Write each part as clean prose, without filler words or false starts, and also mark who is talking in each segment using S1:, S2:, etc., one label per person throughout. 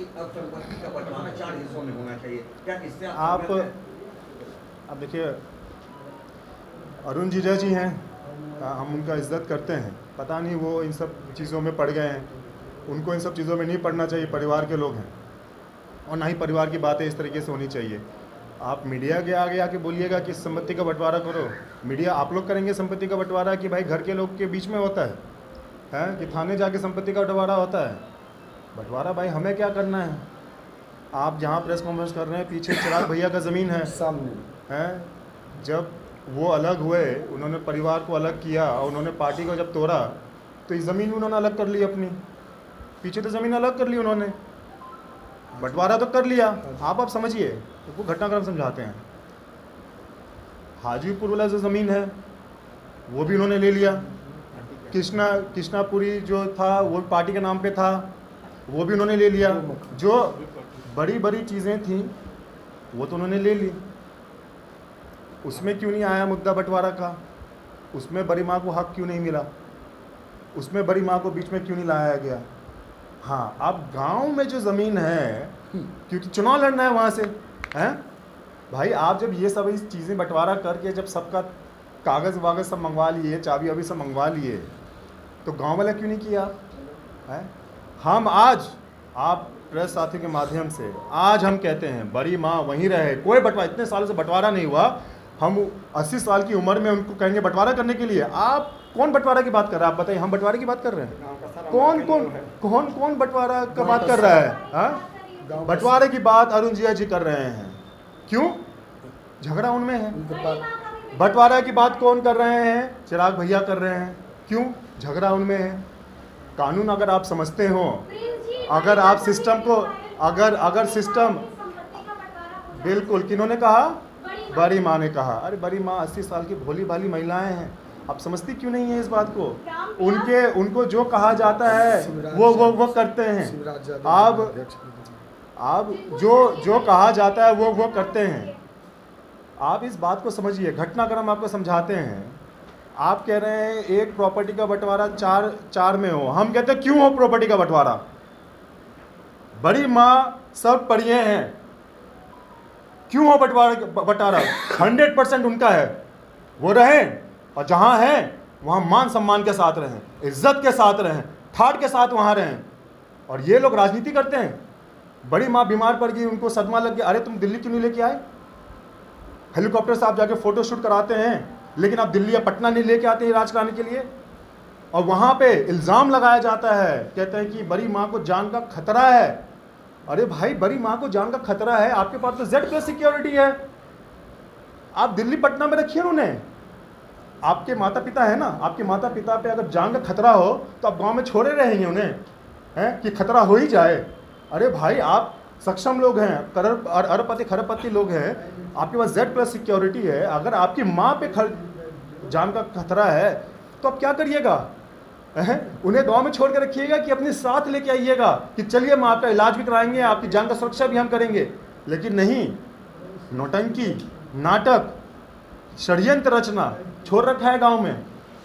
S1: कि अब संपत्ति का बंटवारा 4 हिस्सों में होना चाहिए, क्या इससे
S2: आप अब देखिए, अरुण जीजा जी हैं, हम उनका इज्जत करते हैं, पता नहीं वो इन सब चीज़ों में पड़ गए हैं, उनको इन सब चीज़ों में नहीं पड़ना चाहिए, परिवार के लोग हैं और ना ही परिवार की बातें इस तरीके से होनी चाहिए। आप मीडिया के आगे आके बोलिएगा कि संपत्ति का बंटवारा करो, मीडिया आप लोग करेंगे संपत्ति का बंटवारा कि भाई घर के लोग के बीच में होता है कि थाने जाके संपत्ति का बंटवारा होता है? बंटवारा भाई हमें क्या करना है? आप जहाँ प्रेस कॉन्फ्रेंस कर रहे हैं, पीछे चिराग भैया का ज़मीन है सामने है। जब वो अलग हुए, उन्होंने परिवार को अलग किया और उन्होंने पार्टी को जब तोड़ा, तो ये ज़मीन उन्होंने अलग कर ली अपनी, पीछे तो ज़मीन अलग कर ली उन्होंने, बंटवारा तो कर लिया। आप समझिए, तो वो घटनाक्रम समझाते हैं। हाजीपुर वाला जो ज़मीन है वो भी उन्होंने ले लिया, कृष्णापुरी जो था वो पार्टी के नाम पे था, वो भी उन्होंने ले लिया। जो बड़ी बड़ी चीज़ें थी वो तो उन्होंने ले ली। उसमें क्यों नहीं आया मुद्दा बंटवारा का? उसमें बड़ी माँ को हक क्यों नहीं मिला? उसमें बड़ी माँ को बीच में क्यों नहीं लाया गया? हाँ, अब गांव में जो ज़मीन है, क्योंकि चुनाव लड़ना है वहाँ से, हैं भाई, आप जब ये सब चीज़ें बंटवारा करके जब सबका कागज़ वागज़ सब मंगवा लिए, चाबी वाबी सब मंगवा लिए, तो गांव वाला क्यों नहीं किया? है हम आज आप प्रेस साथियों के माध्यम से आज हम कहते हैं बड़ी माँ वहीं रहे, कोई बंटवारा, इतने सालों से बंटवारा नहीं हुआ, हम 80 साल की उम्र में उनको कहेंगे बंटवारा करने के लिए। आप कौन बंटवारा की बात कर रहा है? आप बताइए, हम बंटवारे की बात कर रहे हैं? कौन बंटवारा का बात कर रहा है? बंटवारे की बात अरुण जिया जी कर रहे हैं। क्यों? झगड़ा उनमें है। बंटवारा की बात कौन कर रहे हैं? चिराग भैया कर रहे हैं। क्यों? झगड़ा उनमें है। कानून अगर आप समझते हो, अगर आप सिस्टम को अगर सिस्टम, बिल्कुल, किन्होंने कहा? बड़ी माँ ने कहा। अरे बड़ी माँ 80 साल की भोली भाली महिलाएं हैं, आप समझती क्यों नहीं है इस बात को? उनको जो कहा जाता है वो करते हैं। आप जो कहा जाता है वो करते हैं। आप इस बात को समझिए, घटनाक्रम आपको समझाते हैं। आप कह रहे हैं एक प्रॉपर्टी का बंटवारा चार में हो, हम कहते हैं क्यों हो प्रॉपर्टी का बंटवारा? बड़ी माँ सब पढ़िए हैं, क्यों हो बंटवारा? 100% उनका है, वो रहें, और जहां हैं वहां मान सम्मान के साथ रहें, इज्जत के साथ रहें, ठाट के साथ वहां रहें। और ये लोग राजनीति करते हैं। बड़ी माँ बीमार पड़ गई, उनको सदमा लग गया, अरे तुम दिल्ली क्यों नहीं लेके आए? हेलीकॉप्टर से आप जाके फोटो शूट कराते हैं, लेकिन आप दिल्ली या पटना नहीं लेके आते हैं इलाज कराने के लिए। और वहां पे इल्जाम लगाया जाता है, कहते हैं कि बड़ी माँ को जान का खतरा है। अरे भाई, बड़ी माँ को जान का खतरा है, आपके पास तो Z+ सिक्योरिटी है, आप दिल्ली पटना में रखिए उन्हें। आपके माता पिता है ना, आपके माता पिता पे अगर जान का खतरा हो तो आप गांव में छोड़े रहेंगे उन्हें, हैं कि खतरा हो ही जाए? अरे भाई, आप सक्षम लोग हैं, अरबपति खरबपति लोग हैं, आपके पास Z+ सिक्योरिटी है, अगर आपकी माँ पे जान का खतरा है तो आप क्या करिएगा? उन्हें गांव में छोड़ के रखिएगा कि अपने साथ लेके आइएगा कि चलिए हम आपका इलाज भी कराएंगे, आपकी जान का सुरक्षा भी हम करेंगे? लेकिन नहीं, नौटंकी, नाटक, षड्यंत्र रचना छोड़ रखा है गांव में।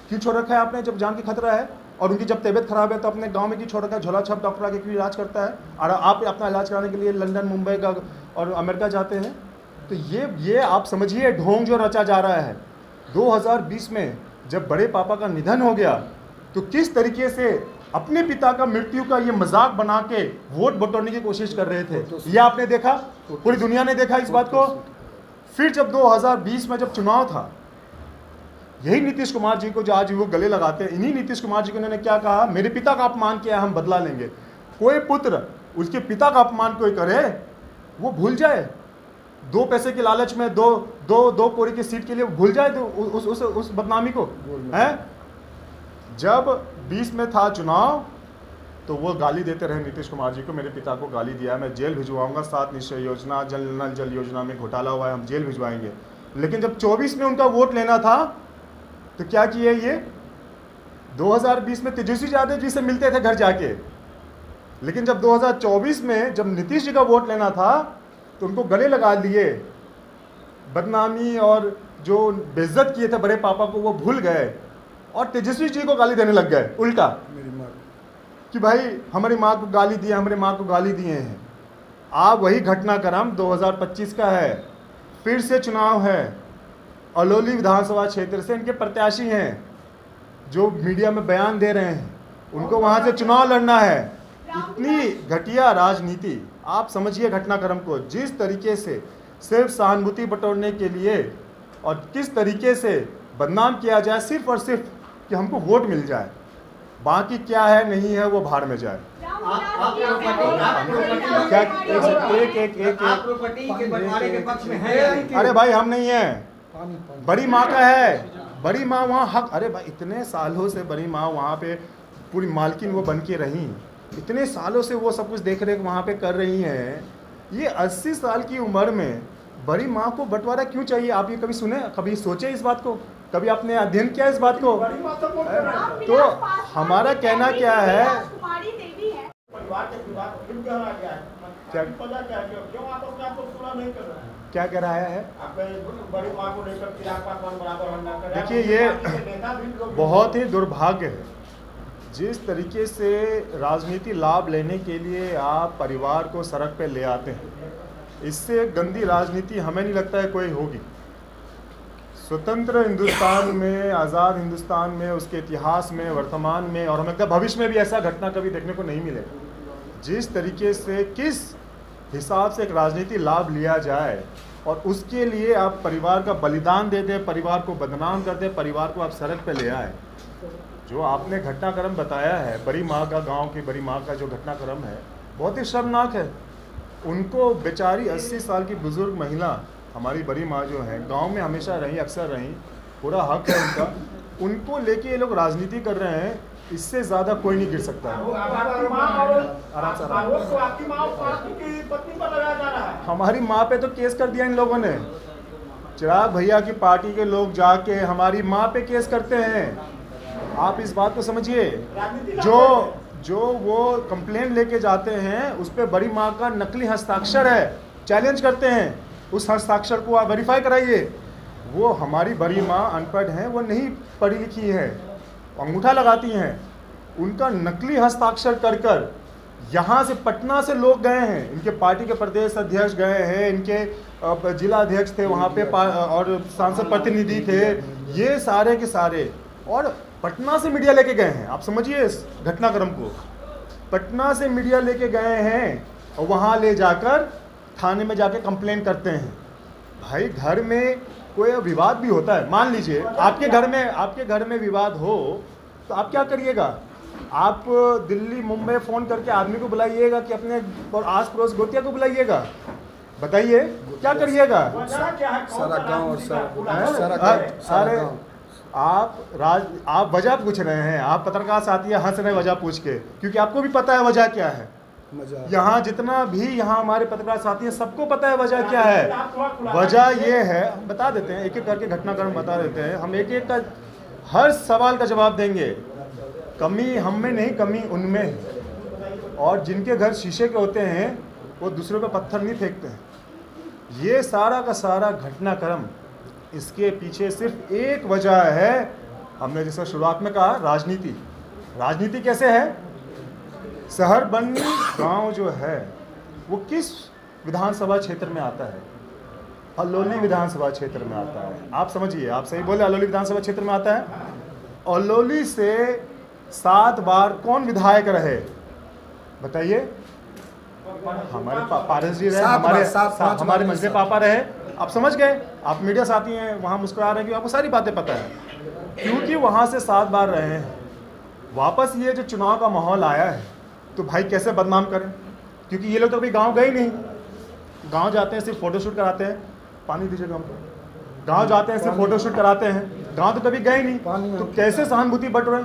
S2: क्यों छोड़ रखा है आपने? जब जान की खतरा है और उनकी जब तबीयत खराब है तो अपने गांव में क्यों छोड़ रखा है? झोला छाप डॉक्टर आके क्यों इलाज करता है? और आप अपना इलाज कराने के लिए लंदन, मुंबई का और अमेरिका जाते हैं। तो ये आप समझिए ढोंग जो रचा जा रहा है। 2020 में जब बड़े पापा का निधन हो गया तो किस तरीके से अपने पिता का मृत्यु का ये मजाक बना के वोट बटोरने की कोशिश कर रहे थे, ये आपने देखा, पूरी दुनिया ने देखा इस बात को। फिर जब 2020 में जब चुनाव था, यही नीतीश कुमार जी को जो आज वो गले लगाते हैं, इन्हीं नीतीश कुमार जी को उन्होंने क्या कहा? मेरे पिता का अपमान किया, हम बदला लेंगे। कोई पुत्र उसके पिता का अपमान कोई करे, वो भूल जाए, 2 पैसे के लालच में दो कोरी की सीट के लिए भूल जाए तो उस बदनामी को है। जब 20 में था चुनाव तो वो गाली देते रहे नीतीश कुमार जी को, मेरे पिता को गाली दिया, मैं जेल भिजवाऊंगा, 7 निश्चय योजना, जल योजना में घोटाला हुआ है, हम जेल भिजवाएंगे। लेकिन जब 24 में उनका वोट लेना था तो क्या किए ये? 2020 में तेजस्वी यादव जी से मिलते थे घर जाके, लेकिन जब 2024 में जब नीतीश जी का वोट लेना था तो उनको गले लगा लिए। बदनामी और जो बेइज्जत किए थे बड़े पापा को वो भूल गए और तेजस्वी जी को गाली देने लग गए उल्टा, कि भाई हमारी माँ को गाली दिया, हमारी माँ को गाली दिए हैं। आप वही घटनाक्रम 2025 का है, फिर से चुनाव है, अलौली विधानसभा क्षेत्र से इनके प्रत्याशी हैं जो मीडिया में बयान दे रहे हैं, उनको वहां से चुनाव लड़ना है। इतनी घटिया राजनीति, आप समझिए घटनाक्रम को, जिस तरीके से सिर्फ सहानुभूति बटोरने के लिए और किस तरीके से बदनाम किया जाए सिर्फ और सिर्फ कि हमको वोट मिल जाए, बाकी क्या है नहीं है वो भाड़ में जाए। अरे भाई हम नहीं है, बड़ी माँ का है, बड़ी माँ वहाँ हक। अरे भाई इतने सालों से बड़ी माँ वहाँ पे पूरी मालकिन वो बन के रही, इतने सालों से वो सब कुछ देख रेख वहाँ पे कर रही हैं। ये 80 साल की उम्र में बड़ी माँ को बंटवारा क्यों चाहिए? आप ये कभी सुने, कभी सोचे इस बात को, कभी आपने अध्ययन किया इस बात को? तो हमारा कहना क्या है, क्या कह रहा है? देखिए ये बहुत ही दुर्भाग्य है जिस तरीके से राजनीति लाभ लेने के लिए आप परिवार को सड़क पे ले आते हैं। इससे गंदी राजनीति हमें नहीं लगता है कोई होगी। स्वतंत्र हिंदुस्तान में, आज़ाद हिंदुस्तान में, उसके इतिहास में, वर्तमान में और हमें लगता है भविष्य में भी ऐसा घटना कभी देखने को नहीं मिलेगा। जिस तरीके से, किस हिसाब से एक राजनीति लाभ लिया जाए और उसके लिए आप परिवार का बलिदान दे दें, परिवार को बदनाम कर दें, परिवार को आप सड़क पे ले आए। जो आपने घटनाक्रम बताया है बड़ी माँ का, गांव की बड़ी माँ का जो घटनाक्रम है, बहुत ही शर्मनाक है। उनको बेचारी 80 साल की बुजुर्ग महिला, हमारी बड़ी माँ जो है, गांव में हमेशा रही, अक्सर रही, पूरा हक है उनका, उनको लेके ये लोग राजनीति कर रहे हैं। इससे ज़्यादा कोई नहीं गिर सकता है। हमारी माँ पे तो केस कर दिया इन लोगों ने। चिराग भैया की पार्टी के लोग जाके हमारी माँ पे केस करते हैं। आप इस बात को समझिए, जो वो कंप्लेन लेके जाते हैं उस पर बड़ी माँ का नकली हस्ताक्षर है, चैलेंज करते हैं, उस हस्ताक्षर को आप वेरीफाई कराइए। वो हमारी बड़ी माँ अनपढ़ हैं, वो नहीं पढ़ी लिखी है, अंगूठा लगाती हैं। उनका नकली हस्ताक्षर कर कर यहाँ से पटना से लोग गए हैं, इनके पार्टी के प्रदेश अध्यक्ष गए हैं, इनके जिला अध्यक्ष थे वहाँ पे और सांसद प्रतिनिधि थे, ये सारे के सारे, और पटना से मीडिया लेके गए हैं। आप समझिए इस घटनाक्रम को, पटना से मीडिया लेके गए हैं और वहाँ ले जाकर थाने में जाके कंप्लेन करते हैं। भाई घर में कोई विवाद भी होता है, मान लीजिए आपके घर में विवाद हो तो आप क्या करिएगा? आप दिल्ली मुंबई फ़ोन करके आदमी को बुलाइएगा कि अपने और आस पड़ोस गोतिया को बुलाइएगा? बताइए क्या करिएगा?
S3: सारा गांव और
S2: सारे आप वजह पूछ रहे हैं, आप पत्रकार साथी हंस रहे हैं वजह पूछ के, क्योंकि आपको भी पता है वजह क्या है। यहाँ जितना भी यहाँ हमारे पत्रकार साथी हैं सबको पता है वजह क्या है। वजह ये है, बता देते हैं, एक एक करके घटनाक्रम बता देते हैं, हम एक एक का हर सवाल का जवाब देंगे। कमी हम में नहीं, कमी उनमें है। और जिनके घर शीशे के होते हैं वो दूसरों पे पत्थर नहीं फेंकते हैं। ये सारा का सारा घटनाक्रम, इसके पीछे सिर्फ एक वजह है, हमने जैसा शुरुआत में कहा, राजनीति। राजनीति कैसे है? शहर बन्नी गांव जो है वो किस विधानसभा क्षेत्र में आता है? अलौली विधानसभा क्षेत्र में आता है। आप समझिए, आप सही बोले, अलौली विधानसभा क्षेत्र में आता है। अलौली से 7 बार कौन विधायक रहे बताइए? हमारे पारस जी रहे, हमारे मजदे पापा रहे। आप समझ गए, आप मीडिया साथी हैं, वहाँ मुस्कुरा रहे हैं कि आपको सारी बातें पता है, क्योंकि वहाँ से 7 बार रहे हैं। वापस ये जो चुनाव का माहौल आया है तो भाई कैसे बदनाम करें? क्योंकि ये लोग तो अभी गांव गए नहीं। गांव जाते हैं सिर्फ फोटोशूट कराते हैं, पानी दीजिए गांव को। गांव जाते हैं सिर्फ फोटोशूट कराते हैं, गांव तो कभी गए नहीं। तो कैसे सहानुभूति बटोरें,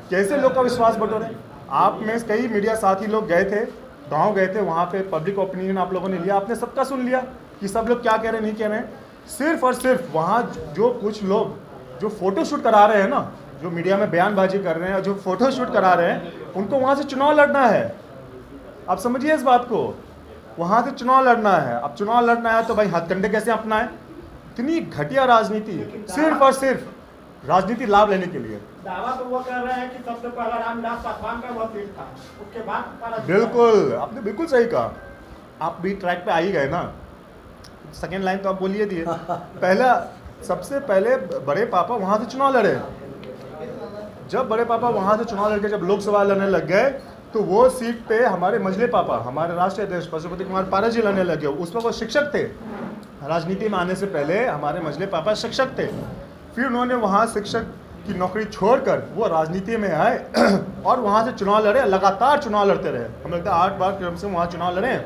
S2: कैसे लोग का विश्वास बटोरें? आप में कई मीडिया साथी लोग गए थे, गांव गए थे, वहाँ पे पब्लिक ओपिनियन आप लोगों ने लिया, आपने सबका सुन लिया कि सब लोग क्या कह रहे हैं, नहीं कह रहे हैं। सिर्फ और सिर्फ वहाँ जो कुछ लोग जो फोटोशूट करा रहे हैं ना, जो मीडिया में बयानबाजी कर रहे हैं, जो फोटोशूट करा रहे हैं, उनको वहाँ से चुनाव लड़ना है। आप समझिए इस बात को, वहाँ से चुनाव लड़ना है। अब चुनाव लड़ना है तो भाई हथकंडे कैसे अपनाएं? इतनी घटिया राजनीति, सिर्फ और सिर्फ राजनीति लाभ लेने के लिए।
S4: दावा तो वो कर रहे हैं कि सबसे पहला रामविलास पासवान का वह सीट था, उसके बाद
S2: बिल्कुल, आपने बिल्कुल सही कहा। आप भी ट्रैक पे आ ही गए ना, सेकेंड लाइन तो आप बोलिए दिए। पहला सबसे पहले बड़े पापा वहाँ से चुनाव लड़े। जब बड़े पापा वहाँ से चुनाव लड़के जब लोकसभा लड़ने लग गए तो वो सीट पे हमारे मझले पापा, हमारे राष्ट्रीय अध्यक्ष पशुपति कुमार पारस जी लड़ने लगे। उस पर वो शिक्षक थे, राजनीति में आने से पहले हमारे मझले पापा शिक्षक थे। फिर उन्होंने वहाँ शिक्षक की नौकरी छोड़कर वो राजनीति में आए और वहाँ से चुनाव लड़े, लगातार चुनाव लड़ते रहे। हमें लगता है 8 बार क्रम से वहाँ चुनाव लड़े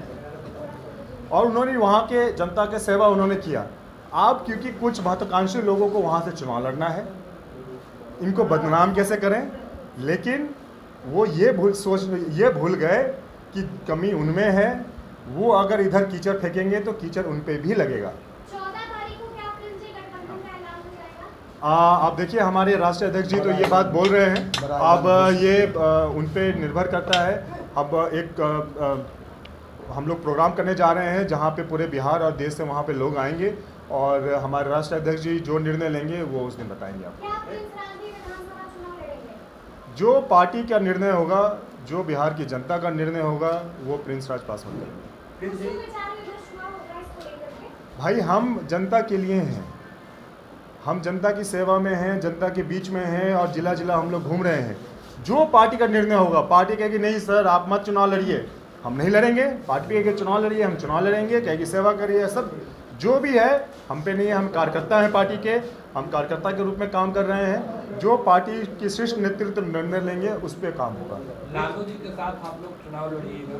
S2: और उन्होंने वहाँ के जनता के सेवा उन्होंने किया। आप क्योंकि कुछ महत्वाकांक्षी लोगों को वहाँ से चुनाव लड़ना है, इनको बदनाम कैसे करें, लेकिन वो ये भूल गए कि कमी उनमें है। वो अगर इधर कीचड़ फेंकेंगे तो कीचड़ उन पे भी लगेगा।
S5: 14 तारीख को क्या प्रिंस जी गठबंधन का ऐलान हो जाएगा?
S2: आप देखिए हमारे राष्ट्रीय अध्यक्ष जी तो ये बात बोल रहे हैं, अब ये उन पे निर्भर करता है। अब एक हम लोग प्रोग्राम करने जा रहे हैं जहाँ पे पूरे बिहार और देश से वहाँ पे लोग आएंगे और हमारे राष्ट्रीय अध्यक्ष जी जो निर्णय लेंगे वो उस दिन बताएंगे आपको।
S5: क्या प्रिंस राज भी विधानसभा चुनाव लड़ेंगे?
S2: जो पार्टी का निर्णय होगा, जो बिहार की जनता का निर्णय होगा, वो प्रिंस राज पासवान करेंगे।
S1: प्रिंस जी,
S5: विचार विमर्श चुनाव होगा इसको लेकर के?
S2: भाई हम जनता के लिए हैं, हम जनता की सेवा में हैं, जनता के बीच में हैं और जिला जिला हम लोग घूम रहे हैं। जो पार्टी का निर्णय होगा, पार्टी कहेगी नहीं सर आप मत चुनाव लड़िए, हम नहीं लड़ेंगे। पार्टी कहेगी चुनाव लड़िए, हम चुनाव लड़ेंगे। कहेगी सेवा करिए, सब जो भी है हम पे नहीं है। हम कार्यकर्ता हैं पार्टी के, हम कार्यकर्ता के रूप में काम कर रहे हैं। जो पार्टी की शीर्ष नेतृत्व निर्णय लेंगे उस पर काम होगा।
S6: लालू जी के साथ आप लोग चुनाव लड़िएगा?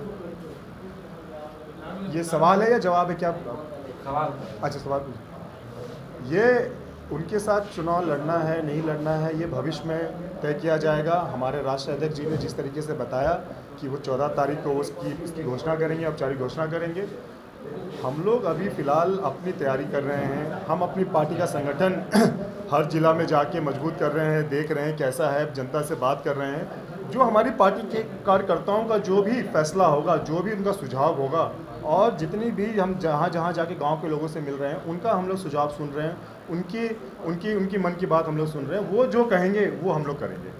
S2: ये सवाल है या जवाब है क्या?
S6: सवाल।
S2: अच्छा सवाल पूछिए। ये उनके साथ चुनाव लड़ना है नहीं लड़ना है ये भविष्य में तय किया जाएगा। हमारे राष्ट्रीय अध्यक्ष जी ने जिस तरीके से बताया कि वो 14 तारीख को उसकी घोषणा करेंगे, औपचारिक घोषणा करेंगे। हम लोग अभी फ़िलहाल अपनी तैयारी कर रहे हैं। हम अपनी पार्टी का संगठन हर जिला में जाके मजबूत कर रहे हैं, देख रहे हैं कैसा है, जनता से बात कर रहे हैं। जो हमारी पार्टी के कार्यकर्ताओं का जो भी फैसला होगा, जो भी उनका सुझाव होगा और जितनी भी हम जहाँ जहाँ जाके गांव के लोगों से मिल रहे हैं उनका हम लोग सुझाव सुन रहे हैं, उनकी मन की बात हम लोग सुन रहे हैं। वो जो कहेंगे वो हम लोग करेंगे।